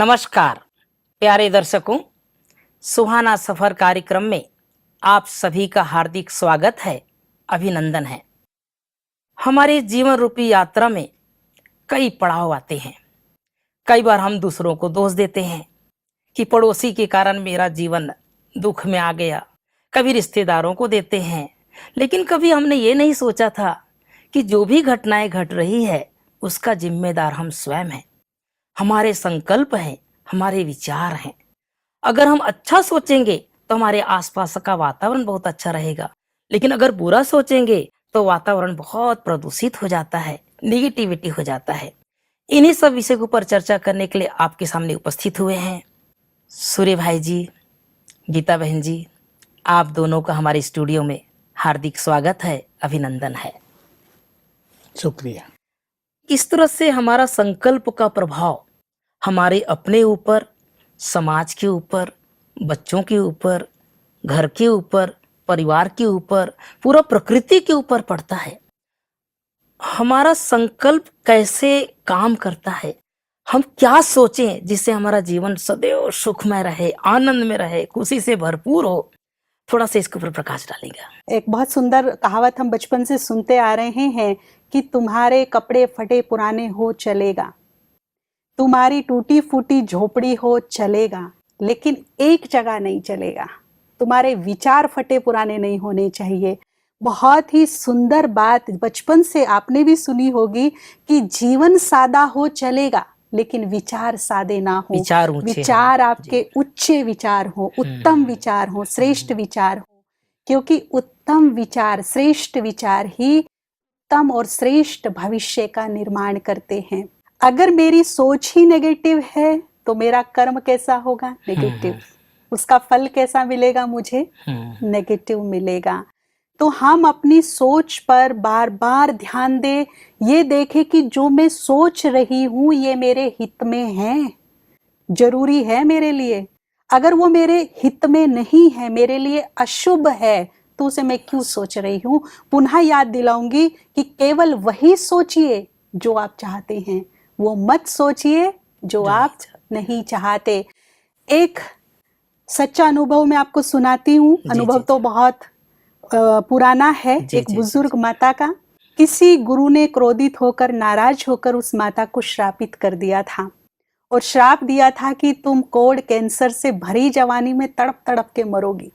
नमस्कार प्यारे दर्शकों, सुहाना सफर कार्यक्रम में आप सभी का हार्दिक स्वागत है, अभिनंदन है। हमारे जीवन रूपी यात्रा में कई पड़ाव आते हैं। कई बार हम दूसरों को दोष देते हैं कि पड़ोसी के कारण मेरा जीवन दुख में आ गया। कभी रिश्तेदारों को देते हैं, लेकिन कभी हमने ये नहीं सोचा था कि जो भी घटनाएं घट रही है उसका जिम्मेदार हम स्वयं हैं। हमारे संकल्प हैं, हमारे विचार हैं। अगर हम अच्छा सोचेंगे तो हमारे आसपास का वातावरण बहुत अच्छा रहेगा, लेकिन अगर बुरा सोचेंगे तो वातावरण बहुत प्रदूषित हो जाता है, निगेटिविटी हो जाता है। इन्हीं सब विषय के ऊपर चर्चा करने के लिए आपके सामने उपस्थित हुए हैं सूर्य भाई जी, गीता बहन जी। आप दोनों का हमारे स्टूडियो में हार्दिक स्वागत है, अभिनंदन है। शुक्रिया। किस तरह से हमारा संकल्प का प्रभाव हमारे अपने ऊपर, समाज के ऊपर, बच्चों के ऊपर, घर के ऊपर, परिवार के ऊपर, पूरा प्रकृति के ऊपर पड़ता है। हमारा संकल्प कैसे काम करता है, हम क्या सोचें जिससे हमारा जीवन सदैव सुखमय रहे, आनंद में रहे, खुशी से भरपूर हो। थोड़ा सा इसके ऊपर प्रकाश डालेगा। एक बहुत सुंदर कहावत हम बचपन से सुनते आ रहे हैं कि तुम्हारे कपड़े फटे पुराने हो चलेगा, तुम्हारी टूटी फूटी झोपड़ी हो चलेगा, लेकिन एक जगह नहीं चलेगा, तुम्हारे विचार फटे पुराने नहीं होने चाहिए। बहुत ही सुंदर बात बचपन से आपने भी सुनी होगी कि जीवन सादा हो चलेगा, लेकिन विचार सादे ना हो। विचार आपके उच्च विचार हो, उत्तम विचार हो, श्रेष्ठ विचार हो, क्योंकि उत्तम विचार, श्रेष्ठ विचार ही उत्तम और श्रेष्ठ भविष्य का निर्माण करते हैं। अगर मेरी सोच ही नेगेटिव है तो मेरा कर्म कैसा होगा? नेगेटिव। उसका फल कैसा मिलेगा मुझे? नेगेटिव मिलेगा। तो हम अपनी सोच पर बार बार ध्यान दें, ये देखें कि जो मैं सोच रही हूं ये मेरे हित में है, जरूरी है मेरे लिए। अगर वो मेरे हित में नहीं है, मेरे लिए अशुभ है, तो उसे मैं क्यों सोच रही हूं? पुनः याद दिलाऊंगी कि केवल वही सोचिए जो आप चाहते हैं, वो मत सोचिए जो आप नहीं चाहते। एक सच्चा अनुभव मैं आपको सुनाती हूँ। अनुभव तो बहुत पुराना है। एक बुजुर्ग माता का, किसी गुरु ने क्रोधित होकर, नाराज होकर उस माता को श्रापित कर दिया था और श्राप दिया था कि तुम कोढ़ कैंसर से भरी जवानी में तड़प तड़प के मरोगी।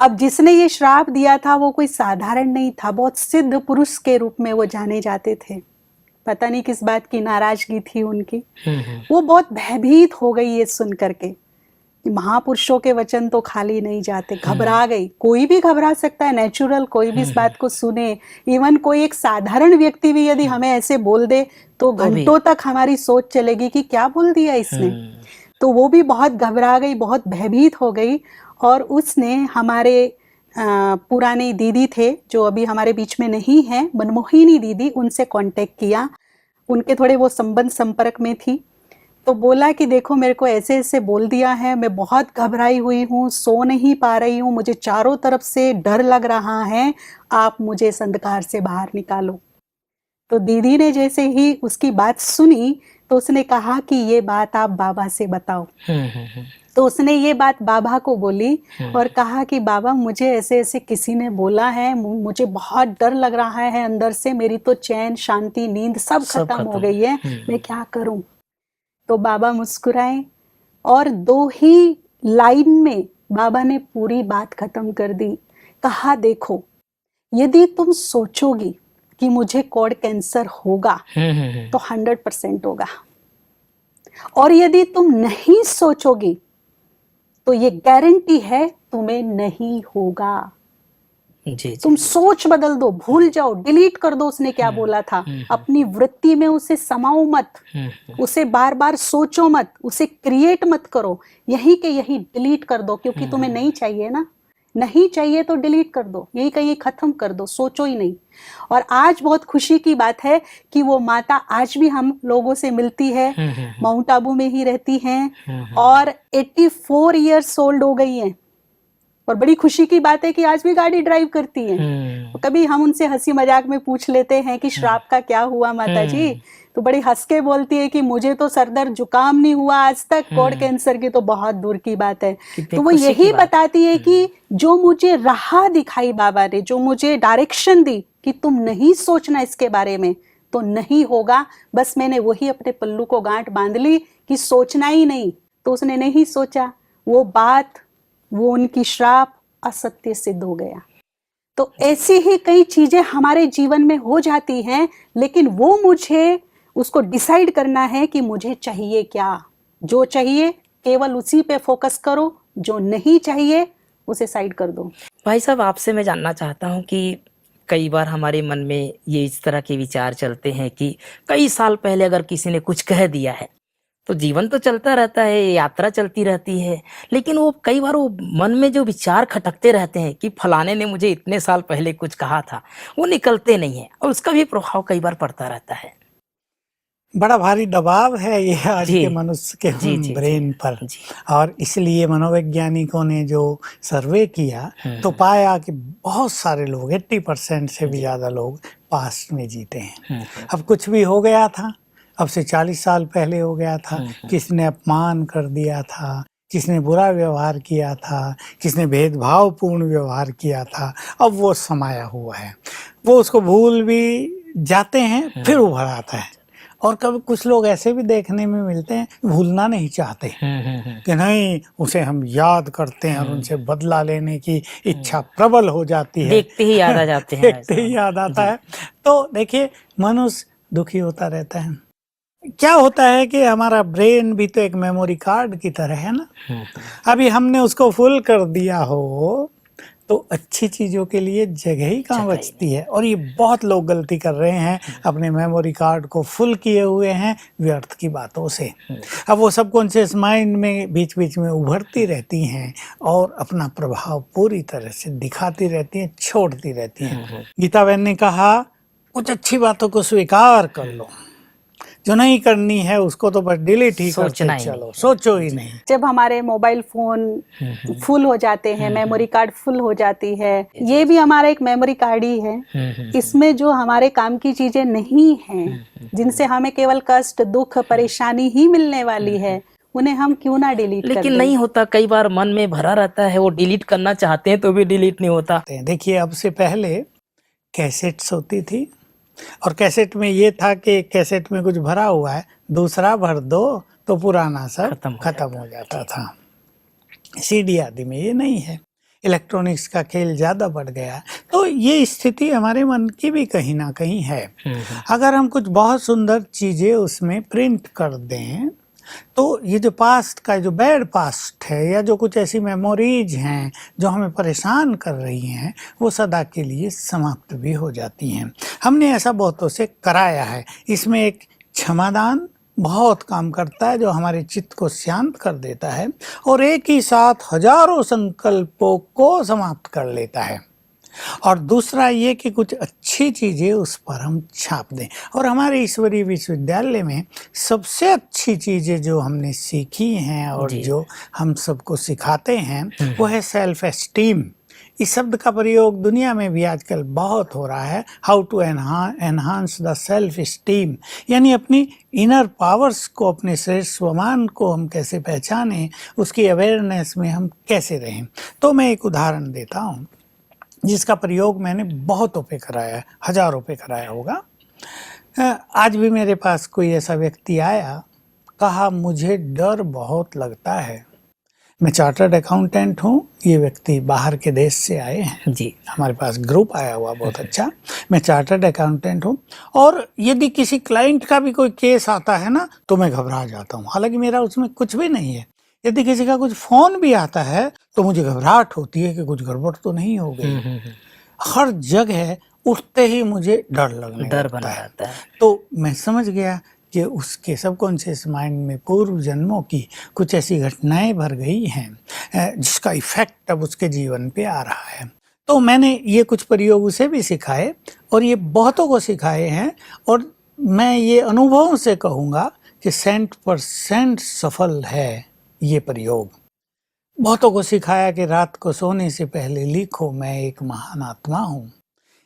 अब जिसने ये श्राप दिया था वो कोई साधारण नहीं था, बहुत सिद्ध पुरुष के रूप में वो जाने जाते थे। पता नहीं किस बात की नाराजगी थी उनकी। वो बहुत भयभीत हो गई ये सुन करके। महापुरुषों के वचन तो खाली नहीं जाते। घबरा गई। कोई भी घबरा सकता है, नेचुरल, कोई भी इस बात को सुने। इवन कोई एक साधारण व्यक्ति भी यदि हमें ऐसे बोल दे तो घंटों तक हमारी सोच चलेगी कि क्या बोल दिया इसने। तो वो भी बहुत घबरा गई, बहुत भयभीत हो गई। और उसने हमारे पुराने दीदी थे जो अभी हमारे बीच में नहीं है, मनमोहिनी दीदी, उनसे कांटेक्ट किया। उनके थोड़े वो संबंध संपर्क में थी। तो बोला कि देखो मेरे को ऐसे ऐसे बोल दिया है, मैं बहुत घबराई हुई हूँ, सो नहीं पा रही हूँ, मुझे चारों तरफ से डर लग रहा है, आप मुझे इस अंधकार से बाहर निकालो। तो दीदी ने जैसे ही उसकी बात सुनी तो उसने कहा कि ये बात आप बाबा से बताओ। तो उसने ये बात बाबा को बोली और कहा कि बाबा मुझे ऐसे ऐसे किसी ने बोला है, मुझे बहुत डर लग रहा है अंदर से, मेरी तो चैन, शांति, नींद सब खत्म हो गई है, मैं क्या करूं? तो बाबा मुस्कुराए और 2 ही लाइन में बाबा ने पूरी बात खत्म कर दी। कहा देखो, यदि तुम सोचोगी कि मुझे कोढ़ कैंसर होगा तो 100% होगा, और यदि तुम नहीं सोचोगी तो ये गारंटी है तुम्हें नहीं होगा। तुम सोच बदल दो, भूल जाओ, डिलीट कर दो उसने क्या बोला था। अपनी वृत्ति में उसे समाओ मत, उसे बार बार सोचो मत, उसे क्रिएट मत करो, यही के यही डिलीट कर दो, क्योंकि तुम्हें नहीं चाहिए ना। नहीं चाहिए तो डिलीट कर दो, यही कहीं खत्म कर दो, सोचो ही नहीं। और आज बहुत खुशी की बात है कि वो माता आज भी हम लोगों से मिलती है, माउंट आबू में ही रहती हैं और 84 इयर्स ओल्ड हो गई हैं। और बड़ी खुशी की बात है कि आज भी गाड़ी ड्राइव करती हैं। कभी हम उनसे हंसी मजाक में पूछ लेते हैं कि श्राप का क्या हुआ माता जी, तो बड़ी हंस के बोलती है कि मुझे तो सरदर्द जुकाम नहीं हुआ आज तक, कोड़ कैंसर की तो बहुत दूर की बात है। तो वो यही बताती है कि जो मुझे राह दिखाई बाबा ने, जो मुझे डायरेक्शन दी कि तुम नहीं सोचना इसके बारे में, तो नहीं होगा। बस मैंने वही अपने पल्लू को गांठ बांध ली कि सोचना ही नहीं, तो उसने नहीं सोचा, वो बात, वो उनकी श्राप असत्य सिद्ध हो गया। तो ऐसी ही कई चीजें हमारे जीवन में हो जाती हैं, लेकिन वो मुझे उसको डिसाइड करना है कि मुझे चाहिए क्या। जो चाहिए केवल उसी पे फोकस करो, जो नहीं चाहिए उसे साइड कर दो। भाई साहब, आपसे मैं जानना चाहता हूँ कि कई बार हमारे मन में ये इस तरह के विचार चलते हैं कि कई साल पहले अगर किसी ने कुछ कह दिया है तो जीवन तो चलता रहता है, यात्रा चलती रहती है, लेकिन वो कई बार वो मन में जो विचार खटकते रहते हैं कि फलाने ने मुझे इतने साल पहले कुछ कहा था, वो निकलते नहीं है और उसका भी प्रभाव कई बार पड़ता रहता है। बड़ा भारी दबाव है ये आज जी, के मनुष्य के जी, ब्रेन पर। जी। और इसलिए मनोवैज्ञानिकों ने जो सर्वे किया तो पाया कि बहुत सारे लोग 80% से भी ज़्यादा लोग पास्ट में जीते हैं। अब कुछ भी हो गया था, अब से 40 साल पहले हो गया था, किसने अपमान कर दिया था, किसने बुरा व्यवहार किया था, किसने भेदभावपूर्ण व्यवहार किया था, अब वो समाया हुआ है। वो उसको भूल भी जाते हैं, फिर उभर आता है। और कभी कुछ लोग ऐसे भी देखने में मिलते हैं भूलना नहीं चाहते कि नहीं, उसे हम याद करते हैं और उनसे बदला लेने की इच्छा प्रबल हो जाती है, देखते ही याद आ जाते हैं। देखते ही याद आता है। तो देखिए, मनुष्य दुखी होता रहता है। क्या होता है कि हमारा ब्रेन भी तो एक मेमोरी कार्ड की तरह है ना। अभी हमने उसको फुल कर दिया हो तो अच्छी चीज़ों के लिए जगह ही कहाँ बचती है। और ये बहुत लोग गलती कर रहे हैं, अपने मेमोरी कार्ड को फुल किए हुए हैं व्यर्थ की बातों से। अब वो सबकॉन्शियस माइंड में बीच बीच में उभरती रहती हैं और अपना प्रभाव पूरी तरह से दिखाती रहती हैं, छोड़ती रहती हैं। गीता बहन ने कहा, कुछ अच्छी बातों को स्वीकार कर लो, जो नहीं करनी है उसको तो बस डिलीट ही करते चलो, सोचो ही नहीं। जब हमारे मोबाइल फोन फुल हो जाते हैं, मेमोरी कार्ड फुल हो जाती है, ये भी हमारा एक मेमोरी कार्ड ही है। इसमें जो हमारे काम की चीजें नहीं हैं, जिनसे हमें केवल कष्ट, दुख, परेशानी ही मिलने वाली है, उन्हें हम क्यों ना डिलीट कर दें। लेकिन नहीं होता, कई बार मन में भरा रहता है, वो डिलीट करना चाहते हैं तो भी डिलीट नहीं होता। देखिए, अब से पहले कैसेट्स होती थी और कैसेट में ये था कि कैसेट में कुछ भरा हुआ है, दूसरा भर दो तो पुराना सब खत्म हो जाता था। सीडी आदि में ये नहीं है, इलेक्ट्रॉनिक्स का खेल ज़्यादा बढ़ गया। तो ये स्थिति हमारे मन की भी कहीं ना कहीं है। अगर हम कुछ बहुत सुंदर चीज़ें उसमें प्रिंट कर दें तो ये जो पास्ट का, जो बैड पास्ट है या जो कुछ ऐसी मेमोरीज हैं जो हमें परेशान कर रही हैं, वो सदा के लिए समाप्त भी हो जाती हैं। हमने ऐसा बहुतों से कराया है। इसमें एक क्षमादान बहुत काम करता है, जो हमारे चित्त को शांत कर देता है और एक ही साथ हजारों संकल्पों को समाप्त कर लेता है। और दूसरा ये कि कुछ अच्छी चीज़ें उस पर हम छाप दें। और हमारे ईश्वरीय विश्वविद्यालय में सबसे अच्छी चीज़ें जो हमने सीखी हैं और जो हम सबको सिखाते हैं वो है सेल्फ एस्टीम। इस शब्द का प्रयोग दुनिया में भी आजकल बहुत हो रहा है। How to enhance the self esteem, यानी अपनी इनर पावर्स को, अपने श्रेष्ठ स्वमान को हम कैसे पहचानें, उसकी अवेयरनेस में हम कैसे रहें। तो मैं एक उदाहरण देता हूँ जिसका प्रयोग मैंने बहुतों पे कराया है, हजारों पे कराया होगा। आज भी मेरे पास कोई ऐसा व्यक्ति आया, कहा मुझे डर बहुत लगता है। मैं चार्टर्ड अकाउंटेंट हूँ, ये व्यक्ति बाहर के देश से आए हैं जी, हमारे पास ग्रुप आया हुआ बहुत अच्छा। मैं चार्टर्ड अकाउंटेंट हूँ और यदि किसी क्लाइंट का भी कोई केस आता है ना तो मैं घबरा जाता हूँ, हालांकि मेरा उसमें कुछ भी नहीं है। यदि किसी का कुछ फोन भी आता है तो मुझे घबराहट होती है कि कुछ गड़बड़ तो नहीं हो गई। हर जगह उठते ही मुझे डर लगता है। तो मैं समझ गया कि उसके सबकॉन्शियस माइंड में पूर्व जन्मों की कुछ ऐसी घटनाएं भर गई हैं जिसका इफेक्ट अब उसके जीवन पे आ रहा है। तो मैंने ये कुछ प्रयोग उसे भी सिखाए और ये बहुतों को सिखाए हैं और मैं ये अनुभवों से कहूँगा कि 100% सफल है ये प्रयोग। बहुतों को सिखाया कि रात को सोने से पहले लिखो, मैं एक महान आत्मा हूँ।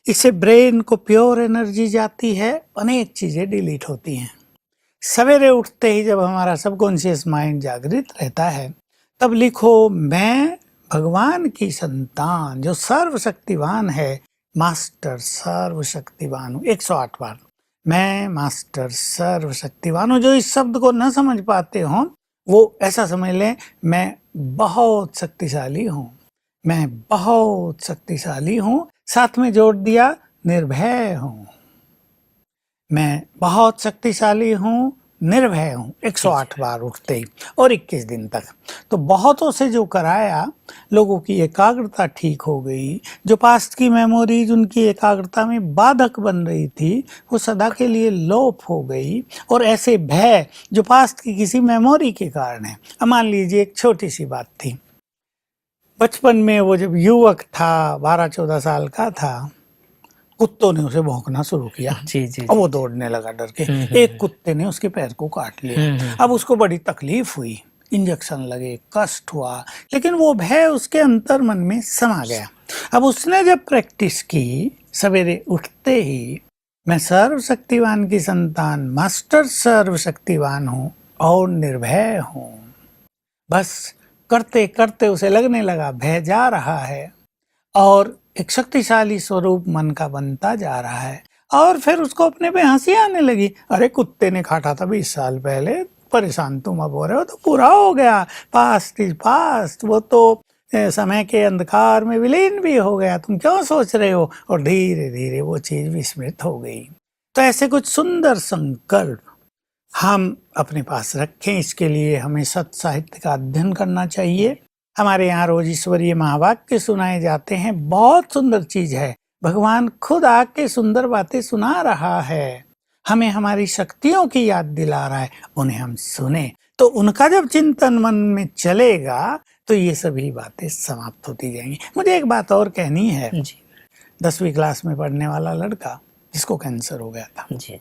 इससे ब्रेन को प्योर एनर्जी जाती है, अनेक चीजें डिलीट होती हैं। सवेरे उठते ही जब हमारा सबकॉन्शियस माइंड जागृत रहता है, तब लिखो, मैं भगवान की संतान जो सर्वशक्तिवान है, मास्टर सर्वशक्तिवान हूँ। 108 बार मैं मास्टर सर्वशक्तिवान हूँ। जो इस शब्द को न समझ पाते हों वो ऐसा समझ लें, मैं बहुत शक्तिशाली हूँ, मैं बहुत शक्तिशाली हूँ। साथ में जोड़ दिया, निर्भय हूँ, मैं बहुत शक्तिशाली हूँ, निर्भय हूँ। 108 बार उठते ही और 21 दिन तक। तो बहुतों से जो कराया, लोगों की एकाग्रता ठीक हो गई। जो पास्ट की मेमोरीज उनकी एकाग्रता में बाधक बन रही थी, वो सदा के लिए लोप हो गई। और ऐसे भय जो पास्ट की किसी मेमोरी के कारण है। अब मान लीजिए एक छोटी सी बात थी, बचपन में वो जब युवक था, 12-14 साल का था, कुत्तों ने उसे भौंकना शुरू किया। जी। और वो दौड़ने लगा डर के। एक कुत्ते ने उसके पैर को काट लिया। अब उसको बड़ी तकलीफ हुई, इंजेक्शन लगे, कष्ट हुआ, लेकिन वो भय उसके अंतर मन में समा गया। अब उसने जब प्रैक्टिस की, सवेरे उठते ही मैं सर्वशक्तिवान की संतान, मास्टर सर्वशक्तिवान हूँ और निर्भय हूँ, बस करते करते उसे लगने लगा भय जा रहा है और एक शक्तिशाली स्वरूप मन का बनता जा रहा है। और फिर उसको अपने पे हंसी आने लगी। अरे कुत्ते ने काटा था 20 साल पहले, परेशान तुम अब हो रहे हो, तो पूरा हो गया, पास्ट इज पास्ट, वो तो समय के अंधकार में विलीन भी हो गया, तुम क्यों सोच रहे हो। और धीरे धीरे वो चीज विस्मृत हो गई। तो ऐसे कुछ सुंदर संकल्प हम अपने पास रखें। इसके लिए हमें सत साहित्य का अध्ययन करना चाहिए। हमारे यहाँ रोज ईश्वरीय महावाक्य सुनाए जाते हैं, बहुत सुंदर चीज है। भगवान खुद आके सुंदर बातें सुना रहा है, हमें हमारी शक्तियों की याद दिला रहा है, उन्हें हम सुने। तो उनका जब चिंतन मन में चलेगा तो ये सभी बातें समाप्त होती जाएंगी। मुझे एक बात और कहनी है जी। 10वीं क्लास में पढ़ने वाला लड़का जिसको कैंसर हो गया था जी।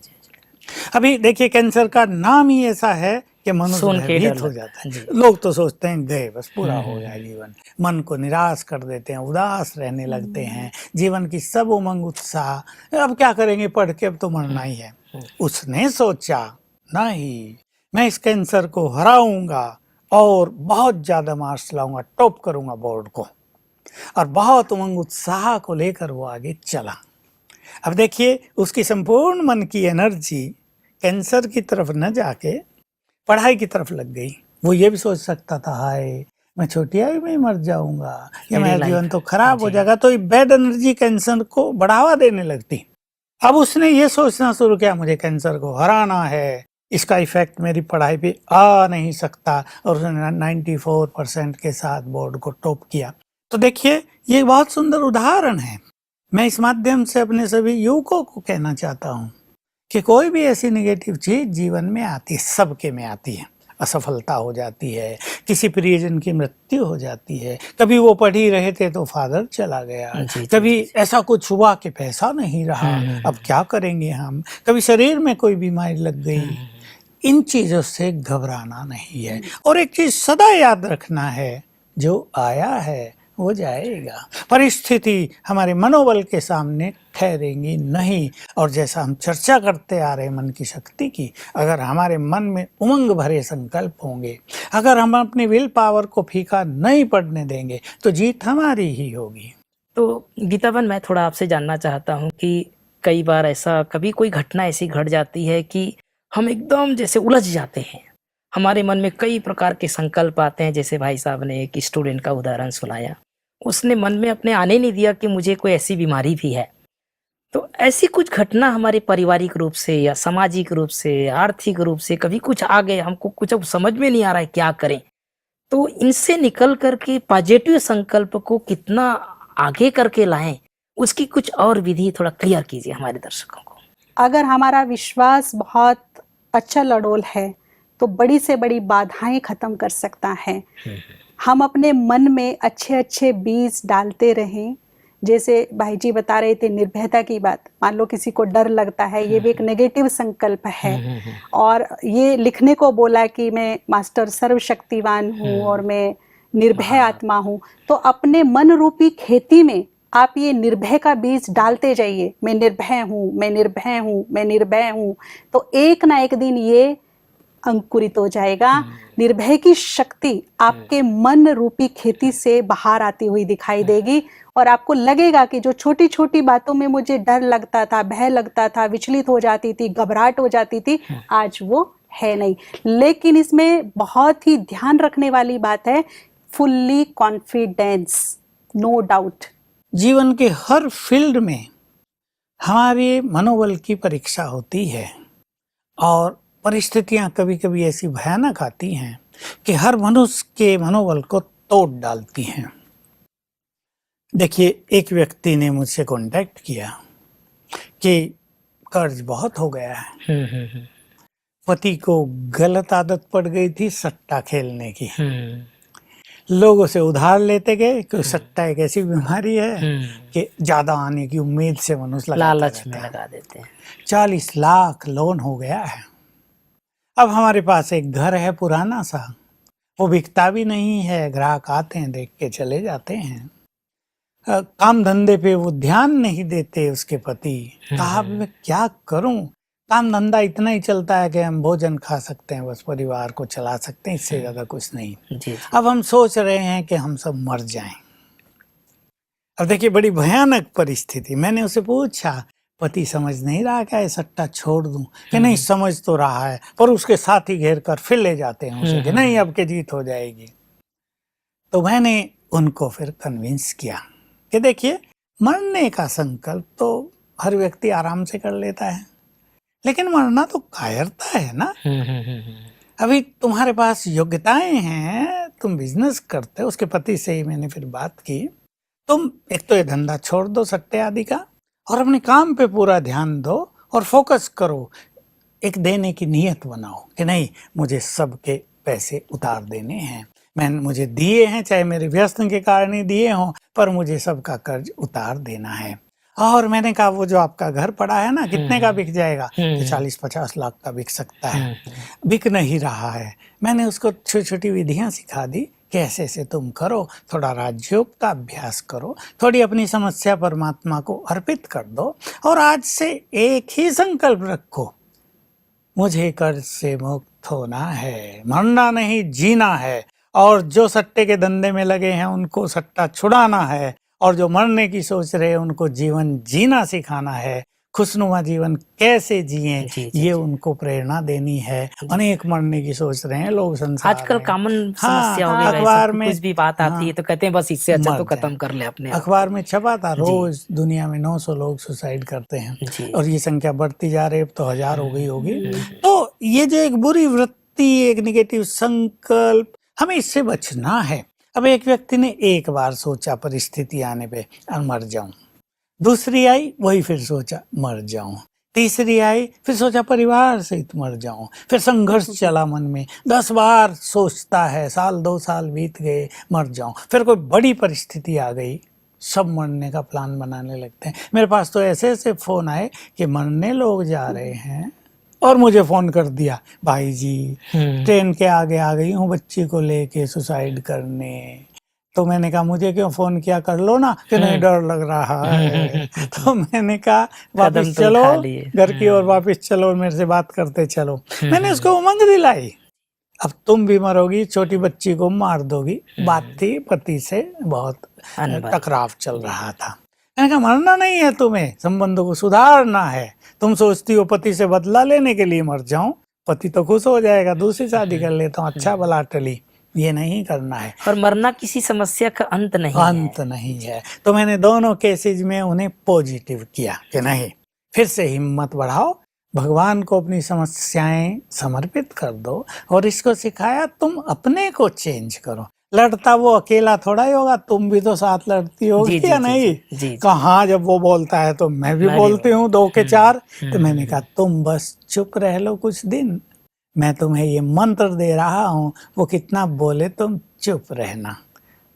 अभी देखिए, कैंसर का नाम ही ऐसा है कि मनुष्य भयभीत हो जाता है। लोग तो सोचते हैं गए, बस पूरा हो गया जीवन, मन को निराश कर देते हैं, उदास रहने लगते हैं, जीवन की सब उमंग उत्साह, अब क्या करेंगे पढ़ के, अब तो मरना ही है। उसने सोचा नहीं, मैं इस कैंसर को हराऊंगा और बहुत ज्यादा मार्क्स लाऊंगा, टॉप करूंगा बोर्ड को। और बहुत उमंग उत्साह को लेकर वो आगे चला। अब देखिए, उसकी संपूर्ण मन की एनर्जी कैंसर की तरफ न जाके पढ़ाई की तरफ लग गई। वो ये भी सोच सकता था, हाय मैं छोटी आयु में ही मर जाऊंगा या मेरा जीवन तो खराब हो जाएगा। तो बैड एनर्जी कैंसर को बढ़ावा देने लगती। अब उसने ये सोचना शुरू किया, मुझे कैंसर को हराना है, इसका इफेक्ट मेरी पढ़ाई पे आ नहीं सकता। और उसने 94% के साथ बोर्ड को टॉप किया। तो देखिए, ये बहुत सुंदर उदाहरण है। मैं इस माध्यम से अपने सभी युवकों को कहना चाहता हूँ कि कोई भी ऐसी नेगेटिव चीज जीवन में आती है, सबके में आती है। असफलता हो जाती है, किसी प्रियजन की मृत्यु हो जाती है, कभी वो पढ़ ही रहे थे तो फादर चला गया, कभी ऐसा कुछ हुआ कि पैसा नहीं रहा, अब क्या करेंगे हम, कभी शरीर में कोई बीमारी लग गई। इन चीजों से घबराना नहीं है। और एक चीज सदा याद रखना है, जो आया है वो जाएगा। परिस्थिति हमारे मनोबल के सामने ठहरेंगी नहीं। और जैसा हम चर्चा करते आ रहे मन की शक्ति की, अगर हमारे मन में उमंग भरे संकल्प होंगे, अगर हम अपनी विल पावर को फीका नहीं पड़ने देंगे, तो जीत हमारी ही होगी। तो गीताबन, मैं थोड़ा आपसे जानना चाहता हूँ कि कई बार ऐसा, कभी कोई घटना ऐसी घट जाती है कि हम एकदम जैसे उलझ जाते हैं, हमारे मन में कई प्रकार के संकल्प आते हैं। जैसे भाई साहब ने एक स्टूडेंट का उदाहरण सुनाया, उसने मन में अपने आने नहीं दिया कि मुझे कोई ऐसी बीमारी भी है। तो ऐसी कुछ घटना हमारे पारिवारिक रूप से या सामाजिक रूप से, आर्थिक रूप से कभी कुछ आ गए, हमको कुछ अब समझ में नहीं आ रहा है क्या करें, तो इनसे निकल करके पॉजिटिव संकल्प को कितना आगे करके लाएं, उसकी कुछ और विधि थोड़ा क्लियर कीजिए हमारे दर्शकों को। अगर हमारा विश्वास बहुत अच्छा लड़ोल है तो बड़ी से बड़ी बाधाएं खत्म कर सकता है। हम अपने मन में अच्छे अच्छे बीज डालते रहें। जैसे भाई जी बता रहे थे निर्भयता की बात, मान लो किसी को डर लगता है, ये भी एक नेगेटिव संकल्प है। और ये लिखने को बोला कि मैं मास्टर सर्वशक्तिवान हूँ और मैं निर्भय आत्मा हूँ। तो अपने मन रूपी खेती में आप ये निर्भय का बीज डालते जाइए, मैं निर्भय हूँ, मैं निर्भय हूँ, मैं निर्भय हूँ। तो एक ना एक दिन ये अंकुरित हो जाएगा। निर्भय की शक्ति आपके मन रूपी खेती से बाहर आती हुई दिखाई देगी और आपको लगेगा कि जो छोटी छोटी बातों में मुझे डर लगता था, भय लगता था, विचलित हो जाती थी, घबराहट हो जाती थी, आज वो है नहीं। लेकिन इसमें बहुत ही ध्यान रखने वाली बात है, फुल्ली कॉन्फिडेंस, नो डाउट। जीवन के हर फील्ड में हमारे मनोबल की परीक्षा होती है और परिस्थितियां कभी कभी ऐसी भयानक आती हैं कि हर मनुष्य के मनोबल को तोड़ डालती हैं। देखिए, एक व्यक्ति ने मुझसे कांटेक्ट किया कि कर्ज बहुत हो गया है, पति को गलत आदत पड़ गई थी सट्टा खेलने की, लोगों से उधार लेते गए, क्योंकि सट्टा एक ऐसी बीमारी है कि ज्यादा आने की उम्मीद से मनुष्य लालच में लगा देते हैं। 40 लाख लोन हो गया है। अब हमारे पास एक घर है पुराना सा, वो बिकता भी नहीं है, ग्राहक आते हैं देख के चले जाते हैं। काम धंधे पे वो ध्यान नहीं देते उसके पति। कहा अब मैं क्या करूं, काम धंधा इतना ही चलता है कि हम भोजन खा सकते हैं, बस परिवार को चला सकते हैं, इससे ज्यादा कुछ नहीं। जी। अब हम सोच रहे हैं कि हम सब मर जाएं। अब देखिए, बड़ी भयानक परिस्थिति। मैंने उसे पूछा, पति समझ नहीं रहा क्या ये सट्टा छोड़ दूं? कि नहीं, समझ तो रहा है, पर उसके साथ ही घेर कर फिर ले जाते हैं उसे कि नहीं अब के जीत हो जाएगी। तो मैंने उनको फिर कन्विंस किया कि देखिए, मरने का संकल्प तो हर व्यक्ति आराम से कर लेता है, लेकिन मरना तो कायरता है ना। अभी तुम्हारे पास योग्यताएं हैं, तुम बिजनेस करते हो। उसके पति से ही मैंने फिर बात की, तुम एक तो ये धंधा छोड़ दो सट्टे आदि का और अपने काम पे पूरा ध्यान दो और फोकस करो। एक देने की नीयत बनाओ कि नहीं, मुझे सबके पैसे उतार देने हैं, मुझे दिए हैं, चाहे मेरे व्यस्त के कारण ही दिए हों, पर मुझे सबका कर्ज उतार देना है। और मैंने कहा, वो जो आपका घर पड़ा है ना, कितने का बिक जाएगा? कि 40-50 लाख का बिक सकता है। बिक नहीं रहा है। मैंने उसको छोटी छोटी विधियां सिखा दी कि ऐसे ऐसे तुम करो, थोड़ा राजयोग का अभ्यास करो, थोड़ी अपनी समस्या परमात्मा को अर्पित कर दो और आज से एक ही संकल्प रखो, मुझे कर्ज से मुक्त होना है, मरना नहीं जीना है। और जो सट्टे के धंधे में लगे हैं उनको सट्टा छुड़ाना है, और जो मरने की सोच रहे हैं उनको जीवन जीना सिखाना है। खुशनुमा जीवन कैसे जिएं ये उनको प्रेरणा देनी है। अनेक मरने की सोच रहे हैं लोग संसार आजकल में। कॉमन समस्या हो गई है, अखबार में कुछ भी बात आती है तो कहते हैं बस इससे अच्छा तो खत्म कर ले अपने आप। अखबार में छपा था, रोज दुनिया में 900 लोग सुसाइड करते हैं और ये संख्या बढ़ती जा रही है, अब तो 1000 हो गई होगी। तो ये जो एक बुरी वृत्ति, एक निगेटिव संकल्प, हमें इससे बचना है। अब एक व्यक्ति ने एक बार सोचा परिस्थिति आने पे मर जाऊं, दूसरी आई वही फिर सोचा मर जाऊं, तीसरी आई फिर सोचा परिवार सहित मर जाऊं, फिर संघर्ष चला मन में, 10 बार सोचता है, साल 2 साल बीत गए मर जाऊं, फिर कोई बड़ी परिस्थिति आ गई, सब मरने का प्लान बनाने लगते हैं। मेरे पास तो ऐसे ऐसे फोन आए कि मरने लोग जा रहे हैं और मुझे फोन कर दिया, भाई जी ट्रेन के आगे आ गई हूँ बच्ची को लेके सुसाइड करने। तो मैंने कहा, मुझे क्यों फोन किया, कर लो ना। कि नहीं, डर लग रहा है। तो मैंने कहा, वापस चलो घर की ओर, वापस चलो, मेरे से बात करते चलो। मैंने उसको उमंग दिलाई। अब तुम भी मरोगी, छोटी बच्ची को मार दोगी। बात थी पति से बहुत टकराव चल रहा था। मैंने कहा, मरना नहीं है तुम्हें, संबंधों को सुधारना है। तुम सोचती हो पति से बदला लेने के लिए मर जाऊं, पति तो खुश हो जाएगा, दूसरी शादी कर लेता हूँ, अच्छा भला टली। ये नहीं करना है। और मरना किसी समस्या का अंत नहीं है। तो मैंने दोनों केसेज में उन्हें पॉजिटिव किया कि नहीं, फिर से हिम्मत बढ़ाओ, भगवान को अपनी समस्याएं समर्पित कर दो और इसको सिखाया, तुम अपने को चेंज करो। लड़ता वो अकेला थोड़ा ही होगा, तुम भी तो साथ लड़ती होगी या नहीं? कहाँ, जब वो बोलता है तो मैं भी बोलती हूँ, 2 के 4। तो मैंने कहा, तुम बस चुप रह लो कुछ दिन, मैं तुम्हें ये मंत्र दे रहा हूँ, वो कितना बोले तुम चुप रहना।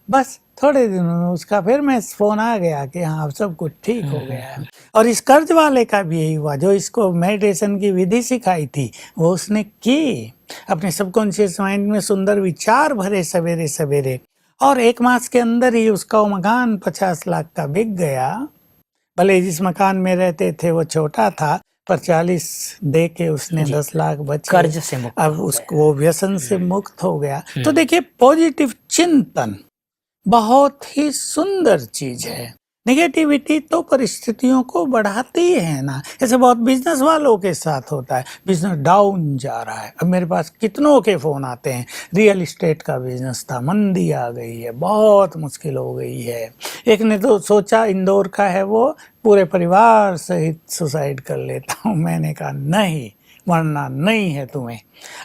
बस थोड़े दिनों में उसका फिर मैं फोन आ गया कि हाँ, सब कुछ ठीक हो गया है। और इस कर्ज वाले का भी यही हुआ, जो इसको मेडिटेशन की विधि सिखाई थी वो उसने की। अपने सबकॉन्शियस माइंड में सुंदर विचार भरे सवेरे सवेरे, और 1 मास के अंदर ही उसका वो मकान 50 लाख का बिक गया। भले जिस मकान में रहते थे वो छोटा था, पर 40 दे के उसने 10 लाख बचे, कर्ज से मुक्त अब हो उसको वो व्यसन से मुक्त हो गया। तो देखिए, पॉजिटिव चिंतन बहुत ही सुंदर चीज है। नेगेटिविटी तो परिस्थितियों को बढ़ाती है ना। ऐसे बहुत बिजनेस वालों के साथ होता है, बिजनेस डाउन जा रहा है। अब मेरे पास कितनों के फोन आते हैं, रियल एस्टेट का बिजनेस था, मंदी आ गई है, बहुत मुश्किल हो गई है। एक ने तो सोचा, इंदौर का है वो, पूरे परिवार सहित सुसाइड कर लेता हूँ। मैंने कहा नहीं, मरना नहीं है तुम्हें,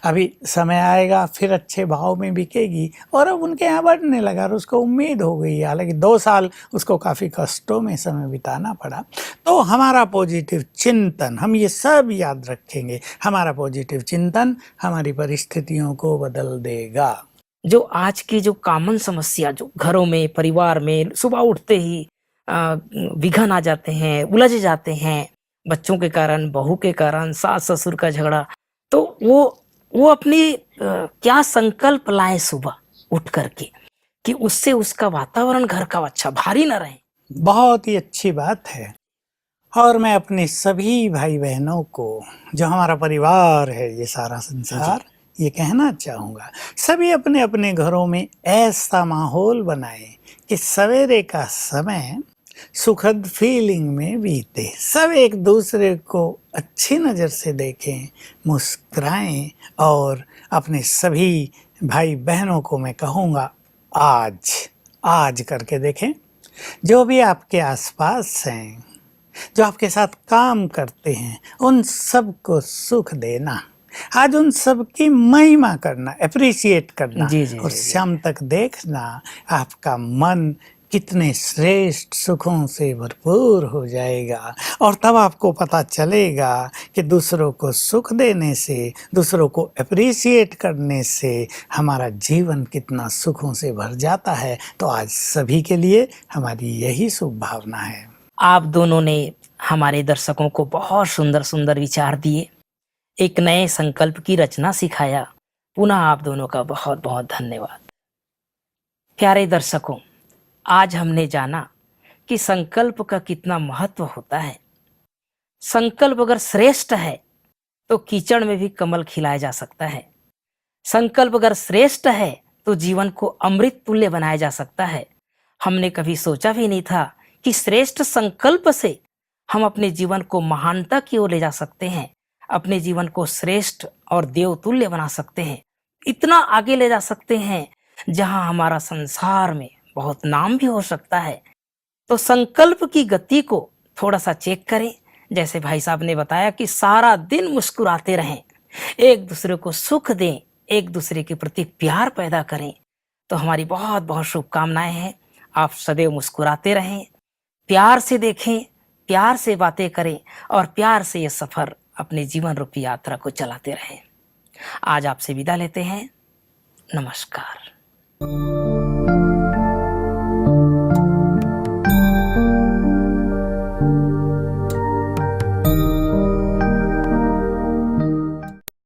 अभी समय आएगा फिर अच्छे भाव में बिकेगी। और अब उनके यहाँ बढ़ने लगा और उसको उम्मीद हो गई। हालांकि 2 साल उसको काफ़ी कष्टों में समय बिताना पड़ा। तो हमारा पॉजिटिव चिंतन, हम ये सब याद रखेंगे, हमारा पॉजिटिव चिंतन हमारी परिस्थितियों को बदल देगा। जो आज की जो कॉमन समस्या जो घरों में, परिवार में सुबह उठते ही विघन आ जाते हैं, उलझ जाते हैं, बच्चों के कारण, बहू के कारण, सास ससुर का झगड़ा, तो वो अपनी क्या संकल्प लाए सुबह उठ करके कि उससे उसका वातावरण घर का अच्छा भारी ना रहे। बहुत ही अच्छी बात है। और मैं अपने सभी भाई बहनों को, जो हमारा परिवार है ये सारा संसार, ये कहना चाहूँगा, सभी अपने अपने घरों में ऐसा माहौल बनाएं कि सवेरे का समय सुखद फीलिंग में बीते। सब एक दूसरे को अच्छी नज़र से देखें, मुस्कुराएं। और अपने सभी भाई बहनों को मैं कहूँगा, आज करके देखें। जो भी आपके आसपास हैं, जो आपके साथ काम करते हैं, उन सबको सुख देना, आज उन सब की महिमा करना, एप्रिशिएट करना। और शाम तक देखना आपका मन कितने श्रेष्ठ सुखों से भरपूर हो जाएगा। और तब आपको पता चलेगा कि दूसरों को सुख देने से, दूसरों को एप्रिशिएट करने से हमारा जीवन कितना सुखों से भर जाता है। तो आज सभी के लिए हमारी यही शुभ भावना है। आप दोनों ने हमारे दर्शकों को बहुत सुंदर सुंदर विचार दिए, एक नए संकल्प की रचना सिखाया। पुनः आप दोनों का बहुत बहुत धन्यवाद। प्यारे दर्शकों, आज हमने जाना कि संकल्प का कितना महत्व होता है। संकल्प अगर श्रेष्ठ है तो कीचड़ में भी कमल खिलाया जा सकता है। संकल्प अगर श्रेष्ठ है तो जीवन को अमृत तुल्य बनाया जा सकता है। हमने कभी सोचा भी नहीं था कि श्रेष्ठ संकल्प से हम अपने जीवन को महानता की ओर ले जा सकते हैं, अपने जीवन को श्रेष्ठ और देवतुल्य बना सकते हैं, इतना आगे ले जा सकते हैं जहां हमारा संसार में बहुत नाम भी हो सकता है। तो संकल्प की गति को थोड़ा सा चेक करें। जैसे भाई साहब ने बताया कि सारा दिन मुस्कुराते रहें, एक दूसरे को सुख दें, एक दूसरे के प्रति प्यार पैदा करें। तो हमारी बहुत बहुत शुभकामनाएं हैं। आप सदैव मुस्कुराते रहें, प्यार से देखें, प्यार से बातें करें और प्यार से ये सफर, अपने जीवन रूपी यात्रा को चलाते रहें। आज आपसे विदा लेते हैं। नमस्कार।